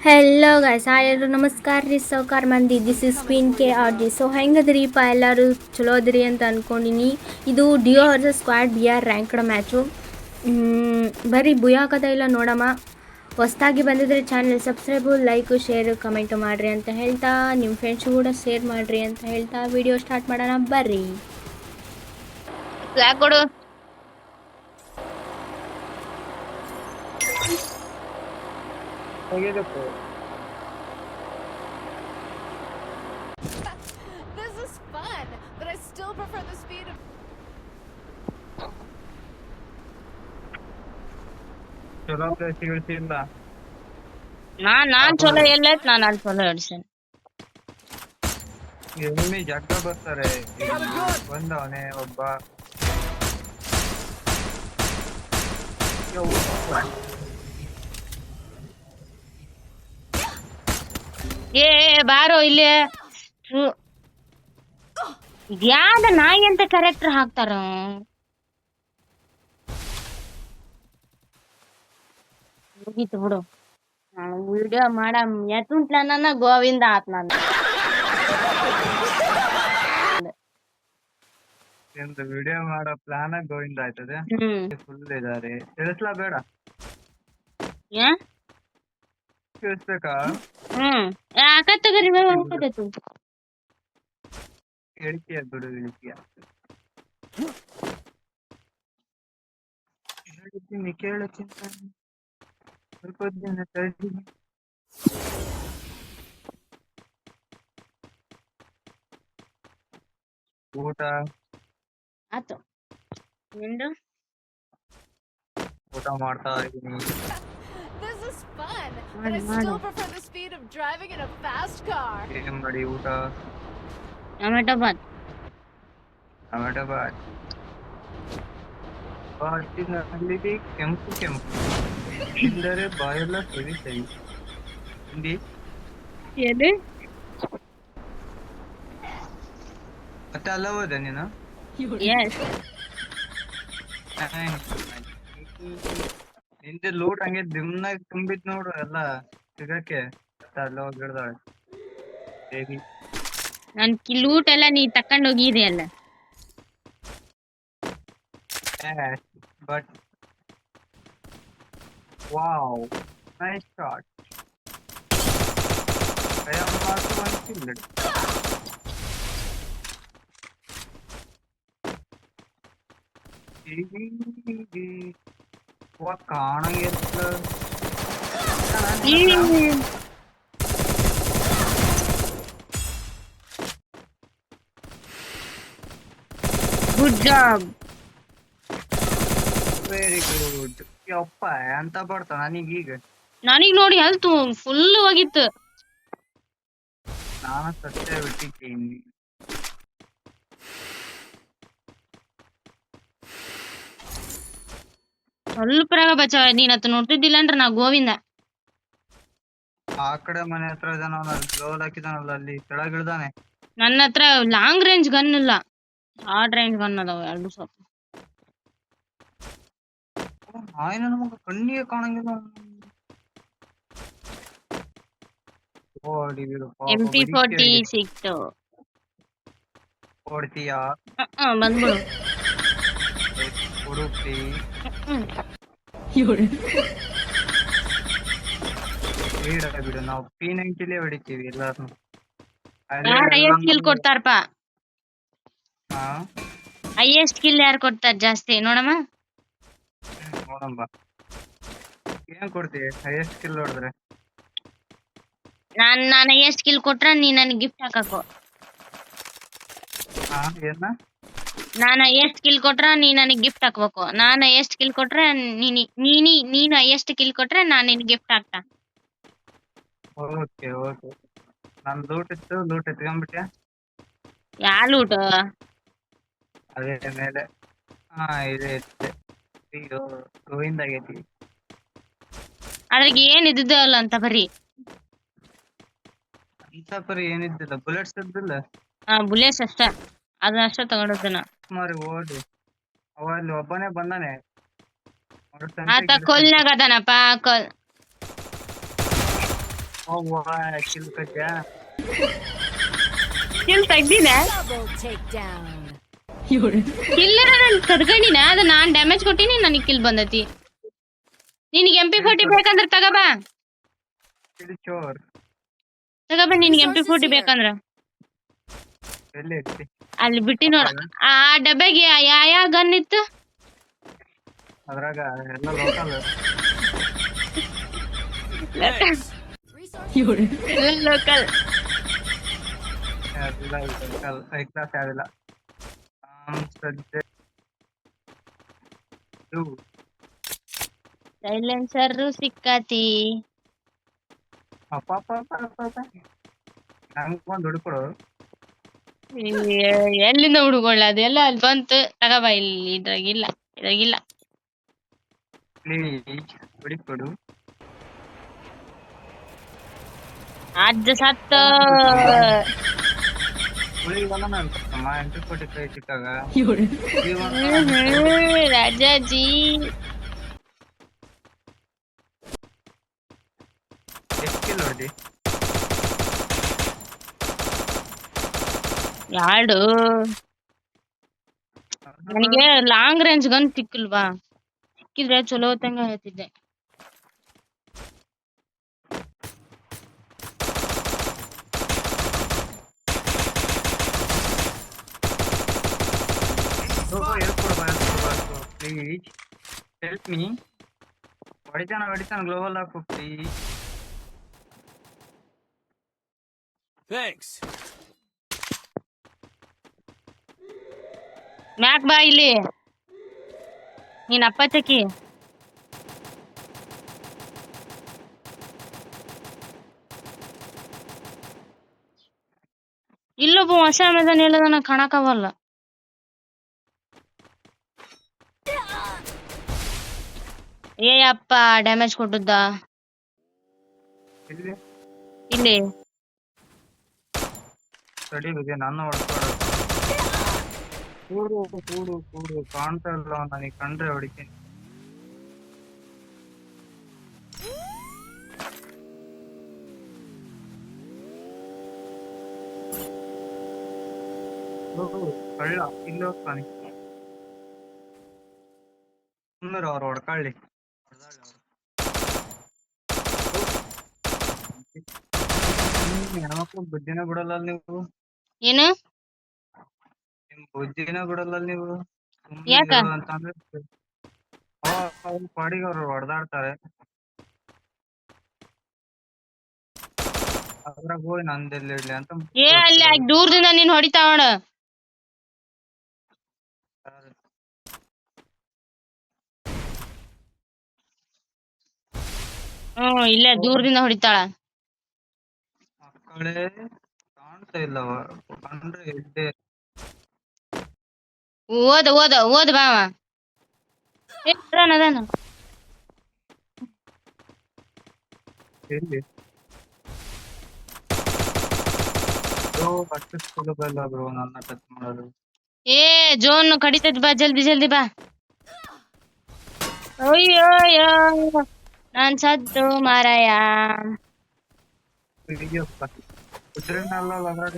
Hello guys hi ಎಲ್ಲರೂ ನಮಸ್ಕಾರ ರೀ ಸೌಕಾರ ಮಂದಿ this is queen K R G. So ಹೆಂಗದ್ರಿಪ್ಪ ಎಲ್ಲರೂ ಚಲೋ ಅದ್ರಿ ಅಂತ ಅಂದ್ಕೊಂಡಿನಿ. ಇದು duo versus squad B R ranked match. ಬರೀ ಬುಯಾಕದ ಇಲ್ಲ ನೋಡಮ್ಮ. ಹೊಸ್ದಾಗಿ ಬಂದಿದ್ರೆ channel subscribe, like, share, comment ಮಾಡಿರಿ ಅಂತ ಹೇಳ್ತಾ, ನಿಮ್ಮ ಫ್ರೆಂಡ್ಸು ಕೂಡ ಶೇರ್ ಮಾಡಿರಿ ಅಂತ ಹೇಳ್ತಾ ವಿಡಿಯೋ ಸ್ಟಾರ್ಟ್ ಮಾಡೋಣ ಬರ್ರಿ. ಕೊಡು. This is fun, but I still prefer the speed of. ಚಲೋ ಪ್ಲೇಸಿಗಳಿಂದ ನಾನ್ ಚಲೋ ಎಲ್ಲೈತ್ ನಾನು ಅಲ್ಲಿ ಚಲೋ ಹಿಡ್ಸೇನೆ. ಎಮ್ಮಿ ಜಗ್ಗ ಬರ್ತಾರೆ. ಬಂದವನೇ ಒಬ್ಬ. ಏ ಬಾರೋ ಇಲ್ಲಿ. ಇದ್ಯಾದ ನಾಯಿ ಅಂತ ಕ್ಯಾರೆಕ್ಟರ್ ಹಾಕ್ತಾರ. ಮುಗೀತು ಬಿಡು. ನಾನು ವಿಡಿಯೋ ಮಾಡ ಎತ್ತುಂಟ್ಲ ನನ್ನ ಗೋವಿಂದ ಆತ್ ನಾನು. ವಿಡಿಯೋ ಮಾಡೋ ಪ್ಲಾನ್ ಗೋವಿಂದ ಆಯ್ತದೆ. ಫುಲ್ ಇದಾರೆ. ತಿಳಿಸ್ಲಾ ಬೇಡ? ತಿಳಿಸ್ಬೇಕಾ? ಆಕತ್ತಗರಿ ಹೋಗ್ತೈತಿ. ಹೇಳಿಕೆಯ ಬಿಡು ಹೇಳಿಕೆಯ. ಹೇಳ್ತೀನಿ ಕೇಳುತ್ತೀನಿ. ಸ್ವಲ್ಪ ದಿನ ತಳ್ತೀನಿ. ಊಟ ಆತು ನಿಂದು? ಊಟ ಮಾಡ್ತಾ ಇದೀನಿ. This is fun, but I still prefer the speed of driving in a fast car. ಏನ್ ಮಾಡಿ ಊಟ? ಟೊಮೆಟೊ ಬಾತ್. ಟೊಮೆಟೊ ಬಾತ್. ಬಾತಿನಲ್ಲಿ ಕೆಂಪು ಕೆಂಪು ತಿಂದರೆ ಬಾಯೆಲ್ಲ ಸರಿ ಸರಿ. ಹಿಂದಿ ಏನು? ಮತ್ತೆ ಅಲ್ಲ ಹೋದ ನೀನು? ಎಸ್. ನಿಂದೆ ಲೂಟ್ ಹಂಗೆ ದಿಮ್ನಾಗ ತುಂಬಿತ್ ನೋಡು ಎಲ್ಲ ಸಿಗಕ್ಕೆ. ಅಲ್ಲ ಹೋಗಿ ಹಿಡ್ದಾಳೆ ದೇವಿ. ನನ್ ಲೂಟ್ ಎಲ್ಲ ನೀ ತಕೊಂಡ್ ಹೋಗಿದಿ ಅಲ್ಲ. But wow nice shot. I am also one killed. കാണാനില്ല. Good job. Very good. ಯಪ್ಪ ಅಂತ ಬರ್ತಾವ ನನಗೀಗ. ನನಗ್ ನೋಡಿ ಹೆಲ್ತ್ ಫುಲ್ ಹೋಗಿತ್ತು. ನಾನು ಸತ್ಯ ಬಿಟ್ಟಿದ್ದೀನಿ. ಸ್ವಲ್ಪರಾಗ ಬಚಾವ. ನೀನ್ ಹತ್ತು ನೋಡ್ತಿದ್ದಿಲ್ಲ ಅಂದ್ರೆ ನಾ ಗೋವಿಂದ. ಆ ಕಡೆ ಮನೆ ಹತ್ರ ಇದಾನ. ಗ್ಲೋವ್ ಹಾಕಿದಾನಲ್ಲ ಅಲ್ಲಿ ಕೆಳಗಿಳ್ದಾನೆ. ನನ್ನ ಹತ್ರ ಲಾಂಗ್ ರೇಂಜ್ ಗನ್ ಇಲ್ಲ, ಶಾರ್ಟ್ ರೇಂಜ್ ಗನ್ ಅದಾವ ಎರಡು ಸ್ವಲ್ಪ. ಆಯ್ನ ನಮಗ ಕಣ್ಣಿಗೆ ಕಾಣಂಗಿಲ್ಲ. MP40 ಸಿಕ್ತು. ಕೊಡ್ತೀಯಾ? ಬಂದ್ಬಿಡು. ಉಡುಪಿ ಬಿಡು. ನಾವು P90 ಹೊಡಿತೀವಿ ಎಲ್ಲಾರು. ಯಾರು ಹೈಯೆಸ್ಟ್ ಕಿಲ್ ಕೊಡ್ತಾರಪ್ಪ? ಹಾ ಹೈಯೆಸ್ಟ್ ಕಿಲ್ ಯಾರು ಕೊಡ್ತಾರ ಜಾಸ್ತಿ ನೋಡಮ್ಮ? ನೋಡಂಬ. ಏನ್ ಕೊಡ್ತೀವಿ ಹೈಯೆಸ್ಟ್ ಕಿಲ್ ಹೊಡೆದ್ರೆ? ನಾನು ಹೈಯೆಸ್ಟ್ ಕಿಲ್ ಕೊಟ್ರ ನೀ ನನಗೆ ಗಿಫ್ಟ್ ಹಾಕಬೇಕು. ಹಾ ಏನ? ನಾನು ಹೈಯೆಸ್ಟ್ ಕಿಲ್ ಕೊಟ್ರ ನೀ ನನಗೆ ಗಿಫ್ಟ್ ಹಾಕ್ಬೇಕು. ನಾನು ಹೈಯೆಸ್ಟ್ ಕಿಲ್ ಕೊಟ್ರೆ ನೀನು ಹೈಯೆಸ್ಟ್ ಕಿಲ್ ಕೊಟ್ರೆ ನಾನು ನಿನ್ಗೆ ಗಿಫ್ಟ್ ಹಾಕ್ತಾ. Okay okay. ನನ್ ಲೂಟ್ ಇತ್ತು, ಲೂಟ್ ಎತ್ಕೊಂಡ್ಬಿಟ್ಯಾ? ಯಾ ಲೂಟ್? ಅದೇ ಮೇಲೆ. ಹಾ ಇದೆ ಇತ್ತೆ. ಇದು ಗೋವಿಂದ ಆಗೈತಿ. ಅದ್ರಾಗ ಏನ್ ಇದ್ದಿದ್ದೆ ಅಲ್ಲ ಅಂತ ಬರೀ. ಅಂತ ಪರಿ ಏನಿದ್ದಿಲ್ಲ. ಬುಲೆಟ್ಸ್ ಇದ್ದಿಲ್ಲ. ಬುಲೆಟ್ಸ್ ಅಷ್ಟ. ಅದನ್ನ ಅಷ್ಟ ತಗೊಂಡೋದ ನಾ. ಮಾರಿ ಓಡಿ. ಅವ ಅಲ್ಲಿ ಒಬ್ಬನೇ ಬಂದಾನೆ. ಆತ ಕೊಲ್ನಾಗ ಅದನಪ್ಪ. ಅವ್ವ ಕಿಲ್ ಕಟ್ಯಾ ಕಿಲ್ ತೆಗ್ದಿನ Double takedown. ಕಿಲ್ಲರ ನಾನು ಕದ್ಕೊಂಡಿನ ಅದು ನಾನ್ ಡ್ಯಾಮೇಜ್ ಕೊಟ್ಟಿನಿ ನನಗೆ ಕಿಲ್ ಬಂದತಿ. ನಿನಗೆ MP40 ಬೇಕಂದ್ರ ತಗಬಾ ಇದು ಚೋರ್ ನಿನಗೆ MP40 ಬೇಕಂದ್ರ ಎಲ್ಲಿ ಐತಿ ಅಲ್ಲಿ ಬಿಟ್ಟಿ ನೋಡ. ಆ ಡಬ್ಯಾಗೆ ಯಾ ಗನ್ ಇತ್ತು ಅದ್ರಾಗ ಎಲ್ಲ ಲೋಕಲ್ ಲೋಕಲ್. ಯಾವ್ದಿಲ್ಲ ಲೋಕಲ್ ಹೈ ಕ್ಲಾಸ್ ಯಾವ್ದಿಲ್ಲ ಸದ್ಯ ಇದು ಸೈಲೆನ್ಸರ್ ಸಿಕ್ಕತಿ. ಅಪ್ಪ ನಂಗೆ ಒಂದು ಹುಡುಕೊಡು ಎಲ್ಲಿಂದ ಹುಡುಗೊಳ್ಳ ಅದು ಎಲ್ಲ ಅಲ್ಲಿ ಬಂತು ತಗಬಾ. ಇಲ್ಲಿ ಇದ್ರಾಗಿಲ್ಲ ಪ್ಲೀಸ್ ಹುಡುಕೊಡು ಅಜ್ಜ ಸತ್ತ. ಹುಳಿಗೆಲ್ಲ ನಾನು MP40 ಕೈ ಸಿಕ್ಕಾಗ ರಾಜಾಜಿ ಎಷ್ಟು ಕಿಲ್ ಹೊಡ್ದಿ ಯಾಡು ನನಗೆ ಲಾಂಗ್ ರೇಂಜ್ ಗನ್ ಸಿಕ್ಕಿಲ್ವಾ? ಸಿಕ್ಕಿದ್ರೆ ಚಲೋ ಹೊತ್ತಂಗ ಹೇಳ್ತಿದ್ದೆ. Please help me. ಹೊಡಿತಾನ ಗ್ಲೋವಲ್ ಹಾಕು ಪ್ಲೀಸ್. Thanks. ಮ್ಯಾಕ್ ಬಾ ಇಲ್ಲಿ ನೀನ್ ಅಪ್ಪ ಚಕಿ. ಇಲ್ಲೊಬ್ಬ ಹೊಸ ಅಮೆಜಾನ್ ಹೇಳದ ನಾ ಕಾಣಕಾವಲ್ಲ. ಏ ಅಪ್ಪ ಡ್ಯಾಮೇಜ್ ಕೊಟ್ಟದ್ದ ಇಲ್ಲಿ ಸ್ಟಡಿ ಬಗ್ಗೆ ನನ್ನ ಹೊಡ್ಕೊಡು. ಕೂಡು ಕಾಣ್ತಾ ಇಲ್ಲ ನನಗೆ ಕಂಡ್ರೆ ಹೊಡಿತೀನಿ. ಕಳ್ಳ ಇಲ್ಲಿ ಹೋಗ್ತಾನೆ ಸುಮ್ಮನೆ ಅವ್ರು ಹೊಡ್ಕೊಳ್ಳಿ. ಹೆಣ್ಮಕ್ಳು ಬುದ್ಧಿನ ಬಿಡಲ್ಲ ನೀವು. ಏನು ನಿಮ್ ಬುದ್ಧಿನ ಬಿಡಲ್ಲ ನೀವು. ಯಾಕ? ಅಂತಂದ್ರೆ ಅವ್ರ ಪಾಡಿಗೆ ಅವ್ರು ಹೊಡೆದಾಡ್ತಾರೆ. ಅದ್ರಾಗ ಹೋಗಿ ನಂದೆಲ್ಲಿ ಇಡ್ಲಿ ಅಂತ ಏ ಅಲ್ಲಿ ದೂರದಿಂದ ನೀನ್ ಹೊಡಿತಾವಣ. ಇಲ್ಲೇ ದೂರದಿಂದ ಹೊಡಿತಾಳ. ಮಕ್ಕಳೇ ಕಾಣ್ತಾ ಇಲ್ಲವ ಕಂಡ್ರೆ ಇದ್ದೆ. ಓದ ಬಾವ. ಅದಾನ ಎಲ್ಲಿ ಅಷ್ಟು ಸುಲಭ ಇಲ್ಲ ಬ್ರೋ ನನ್ನ ಟಚ್ ಮಾಡೋದು. ಏ ಜೋನ್ ಕಡಿತದ ಬಾ ಜಲ್ದಿ ಬಾ. ಅಯ್ಯೋ ನಾನ್ ಸತ್ತು ಮಾರಾಯ. ಕುದುರೆನಲ್ಲ ಅದ್ರಾಗ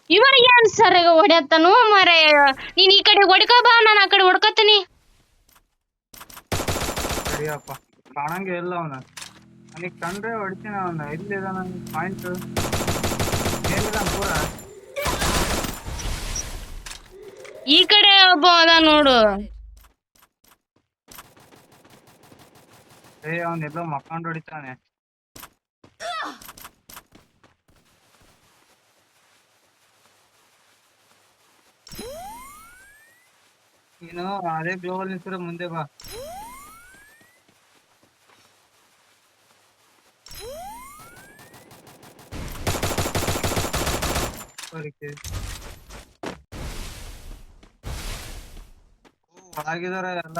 ಇವ ಏನ್ ಸರ್ ಹೊಡ್ಯತ್ತಾನು ಮಾರಾಯ. ನೀನ್ ಈ ಕಡೆ ಹೊಡ್ಕೊ ಬಾ, ನಾನು ಆ ಕಡೆ ಹೊಡ್ಕತೀನಿ. ಸರಿಯಪ್ಪ ಕಾಣಂಗೆ ಇಲ್ಲ ಅವನ. ನನಗೆ ಕಂಡ್ರೆ ಹೊಡಿತೀನಿ ಅವನ. ಎಲ್ಲಿದ ನನ್ ಪಾಯಿಂಟ್ ಏನಿಲ್ಲ ಪೂರ. ಈ ಕಡೆ ಒಬ್ಬ ಅದ ನೋಡು. ಅವನೆಲ್ಲೋ ಮಕ್ಕೊಂಡು ಹೊಡಿತಾನೆ. ನೀನು ಅದೇ ಗ್ಲೋವಲ್ ನಿಂತಿರೋ ಮುಂದೆ ಬಾ. ಒಳಗಿದಾರ ಎಲ್ಲ.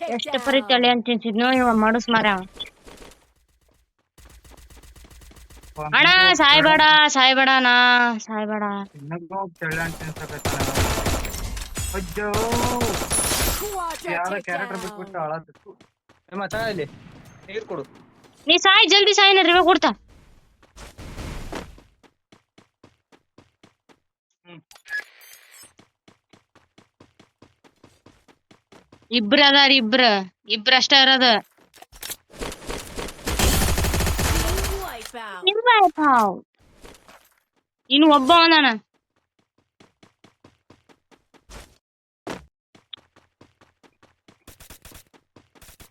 ಎಷ್ಟು ಪರಿ ತಲೆ ಅಂತ ತಿನ್ಸಿದ್ನೋ ಇವ ಮಾಡಸ್ ಮಾರ ಅಣ್ಣ ಸಾಯ್ಬೇಡ ನಾ ಸಾಯ್ಬೇಡ ಅಜ್ಜೋ ಯಾರ ಕ್ಯಾರೆಕ್ಟರ್ ಬಿಟ್ಬಿಟ್ಟು ಹಾಳಾತಿತ್ತು ಮತ್ತ ಇಲ್ಲಿ ನೀರ್ ಕೊಡು. ನೀ ಸಾಯ್ ಜಲ್ದಿ ಸಾಯ್ ನಾ ರಿವೆ ಕೊಡ್ತಾ ಇಬ್ರ ಅದಾರ ಇಬ್ರ ಅಷ್ಟ ಇರೋದ ಇನ್ನು ಒಬ್ಬ ಅವನ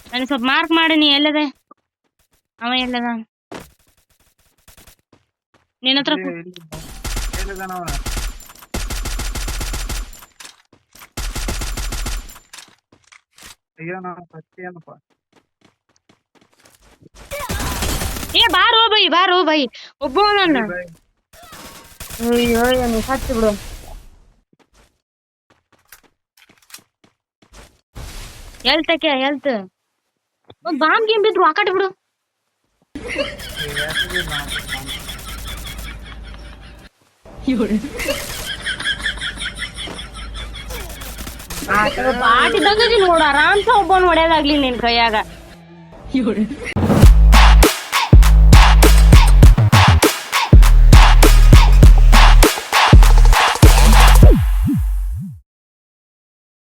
ನನಗೆ ಸ್ವಲ್ಪ ಮಾರ್ಕ್ ಮಾಡಿ ನೀ ಎಲ್ಲದೆ ಅವ ಎಲ್ಲದ ನಿನ್ನ ಹತ್ರ ಅಯ್ಯೋ ನಾನು ಸತ್ತಿ ಏನಪ್ಪ ಏ ಬಾರೋ ಬೈ ಒಬ್ಬ ಅವನ ಅಯ್ಯೋ ಏನು ಸತ್ತು ಬಿಡು ಹೆಲ್ತ್ ಬಾಂಬ್ ಗೇಮ್ ಬಿದ್ರು ಆ ಕಡೆ ಬಿಡು ಪಾಟಿದಾಗ ನೋಡು ಆರಾಮ್ಸ ಒಬ್ಬನ್ ಹೊಡೆಯೋದಾಗ್ಲಿ ನಿನ್ ಕೈಯಾಗ